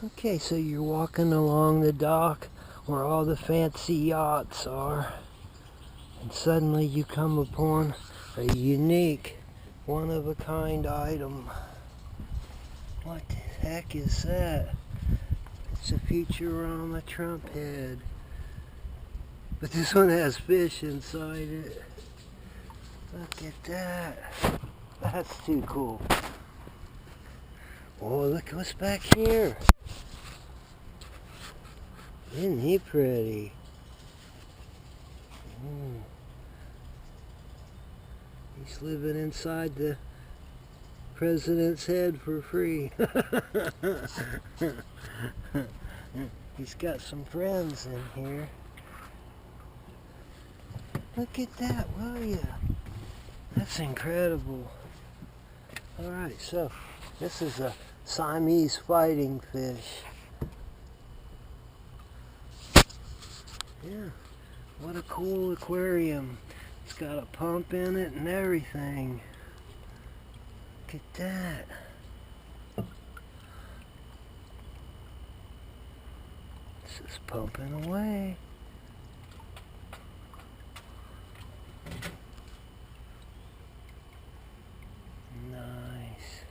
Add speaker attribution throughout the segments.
Speaker 1: Okay, so you're walking along the dock where all the fancy yachts are, and suddenly you come upon a unique, one-of-a-kind item. What the heck is that? It's a Futurama Trump head. But this one has fish inside it. Look at that. That's too cool. Oh, look what's back here. Isn't he pretty? He's living inside the president's head for free. He's got some friends in here. Look at that, will ya? That's incredible. Alright, so this is a Siamese fighting fish. Yeah, what a cool aquarium. It's got a pump in it and everything. Look at that. This is pumping away. Nice.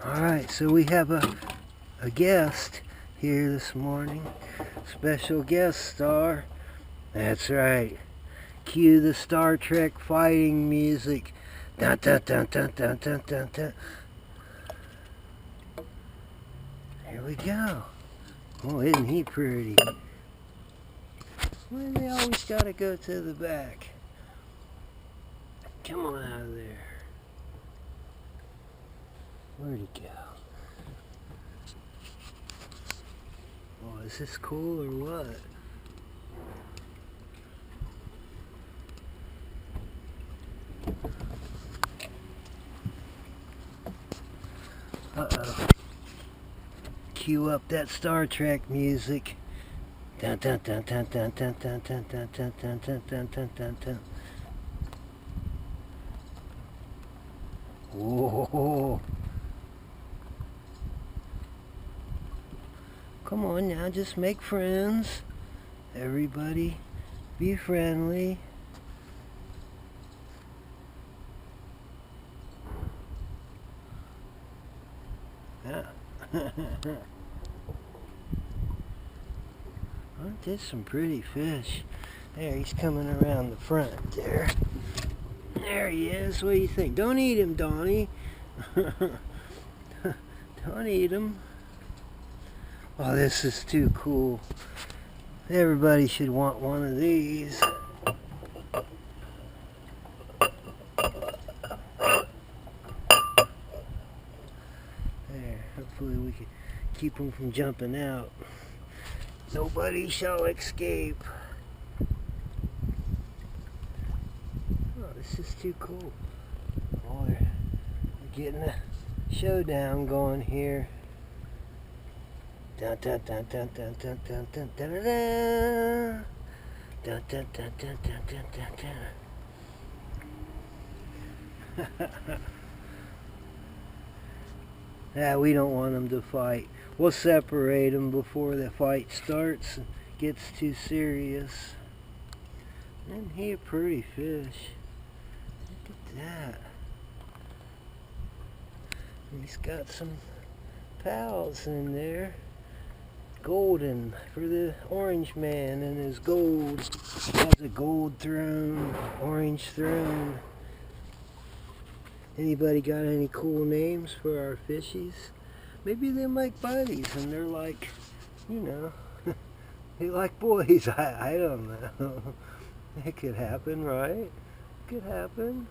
Speaker 1: Alright, so we have a guest here this morning. Special guest star. That's right. Cue the Star Trek fighting music. Dun, dun, dun, dun, dun, dun, dun, dun. Here we go. Oh, isn't he pretty? Why do they always gotta go to the back? Come on out of there. Where'd he go? Oh, is this cool or what? Uh-oh. Cue up that Star Trek music. Dun dun dun dun dun dun dun dun dun dun dun dun dun dun dun dun. Whoa. Come on now, just make friends. Everybody, be friendly. Yeah. Aren't there some pretty fish? There, he's coming around the front there. There he is. What do you think? Don't eat him, Donnie. Don't eat him. Oh, this is too cool. Everybody should want one of these. There, hopefully we can keep them from jumping out. Nobody shall escape. Oh, this is too cool. Oh, we're getting a showdown going here. Dun dun dun dun dun dun dun dun dun dun dun dun dun dun dun dun dun dun. Yeah, we don't want them to fight. We'll separate them before the fight starts and gets too serious. Isn't he a pretty fish? Look at that. And he's got some pals in there. Golden for the orange man and his gold. Has a gold throne, orange throne. Anybody got any cool names for our fishies? Maybe they like buddies and they're like, you know, they like boys. I don't know. It could happen, right? It could happen.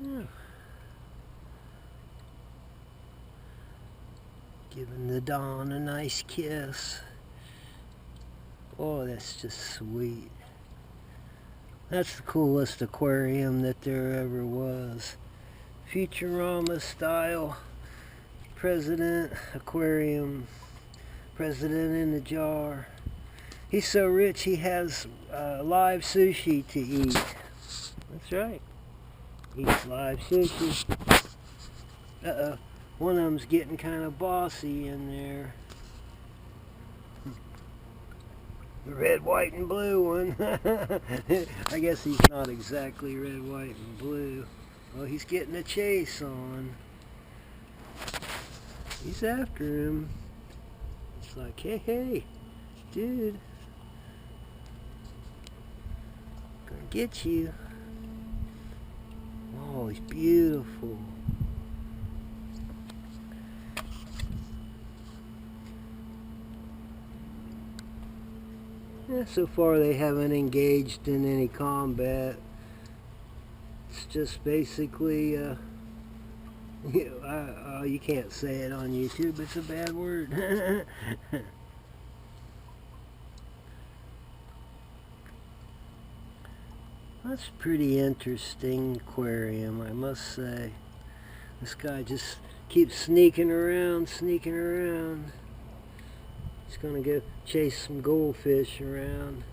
Speaker 1: Yeah. Giving the dawn a nice kiss. Oh, that's just sweet. That's the coolest aquarium that there ever was. Futurama style president aquarium. President in the jar. He's so rich he has live sushi to eat. That's right. Eats live sushi. Uh-oh. One of them's getting kind of bossy in there. The red, white, and blue one. I guess he's not exactly red, white, and blue. Well, he's getting a chase on. He's after him. It's like, hey, hey, dude. Gonna get you. Oh, he's beautiful. Yeah, so far they haven't engaged in any combat. It's just basically, you can't say it on YouTube, it's a bad word. That's a pretty interesting aquarium, I must say. This guy just keeps sneaking around. He's gonna go chase some goldfish around.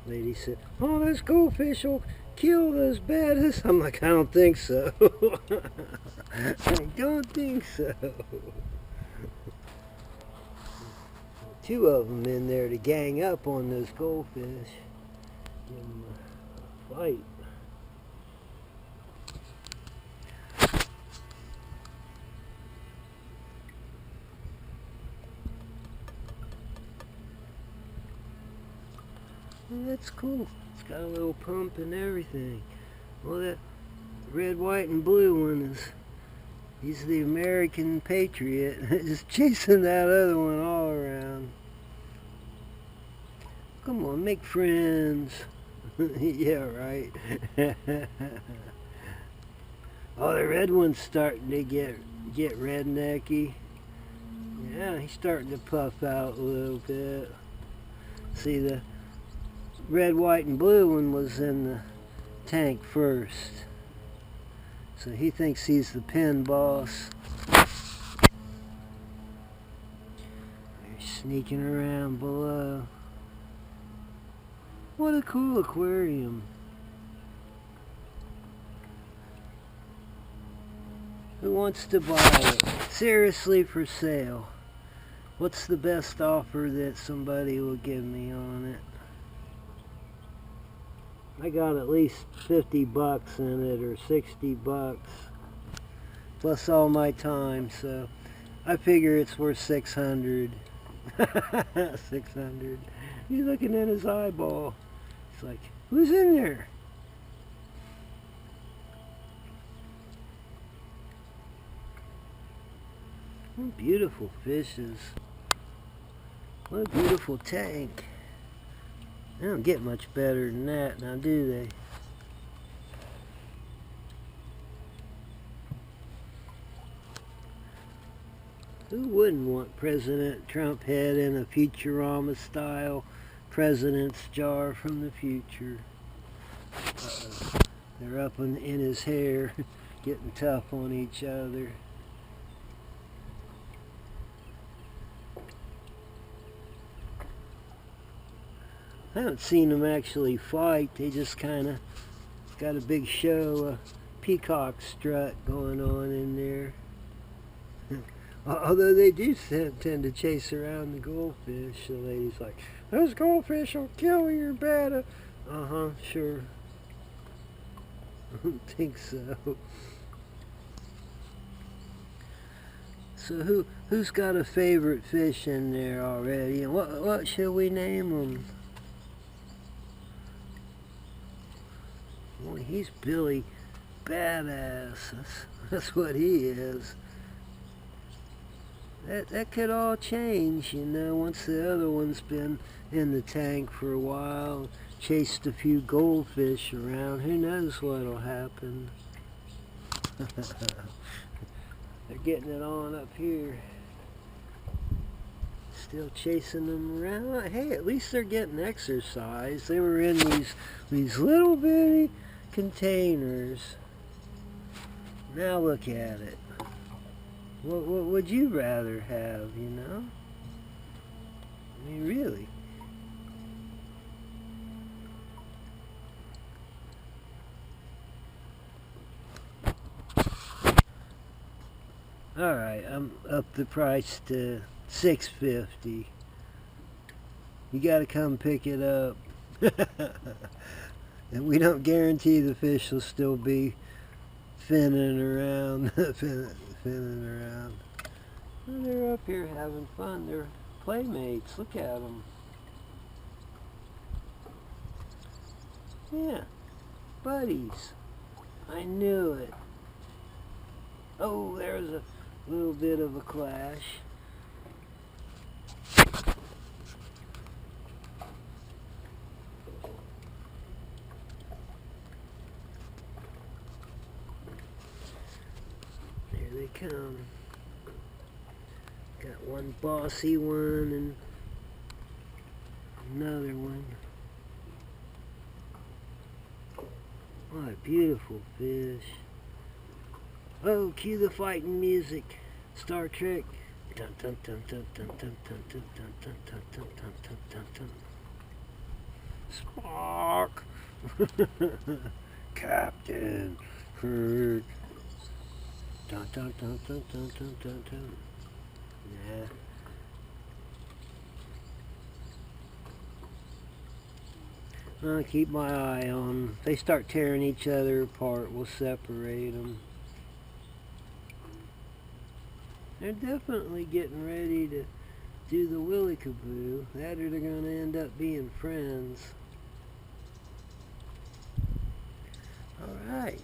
Speaker 1: Lady said, oh, those goldfish will kill those bettas. I'm like, I don't think so. I don't think so. Two of them in there to gang up on those goldfish. Give them a fight. Well, that's cool. It's got a little pump and everything. Well, that red, white, and blue one is, he's the American patriot. Just chasing that other one all around. Come on, make friends. Yeah, right. Oh, the red one's starting to get rednecky. Yeah, he's starting to puff out a little bit. See, the red, white, and blue one was in the tank first. So he thinks he's the pen boss. They're sneaking around below. What a cool aquarium. Who wants to buy it? Seriously, for sale. What's the best offer that somebody will give me on it? I got at least 50 bucks in it, or 60 bucks. Plus all my time, so I figure it's worth 600. 600. He's looking at his eyeball. It's like, who's in there? What beautiful fishes. What a beautiful tank. They don't get much better than that, now do they? Who wouldn't want President Trump head in a Futurama style president's jar from the future? Uh-oh. They're up in his hair, getting tough on each other. I haven't seen them actually fight. They just kind of got a big show, peacock strut going on in there. Although they do tend to chase around the goldfish. The lady's like, those goldfish will kill your betta. Uh-huh, sure. I don't think so. So who's got a favorite fish in there already? And what shall we name them? Well, he's Billy Badass. That's what he is. That could all change, you know, once the other one's been in the tank for a while, chased a few goldfish around. Who knows what'll happen? They're getting it on up here. Still chasing them around. Hey, at least they're getting exercise. They were in these little bitty containers. Now look at it. What would you rather have, you know? I mean, really. Alright, I'm up the price to $6.50. You gotta come pick it up. And we don't guarantee the fish will still be finning around. finning around. Well, they're up here having fun. They're playmates. Look at them. Yeah, buddies. I knew it. Oh, there's a little bit of a clash. There they come. Got one bossy one and another one. What a beautiful fish. Oh, cue the fighting music. Star Trek. Dun dun dun dun dun dun dun dun dun dun dun dun dun dun dun. Spock. Captain Kirk. Dun dun dun dun dun dun dun dun. Yeah. I'll keep my eye on them. If they start tearing each other apart, we'll separate them. They're definitely getting ready to do the willy-caboo. That or they're going to end up being friends. Alright.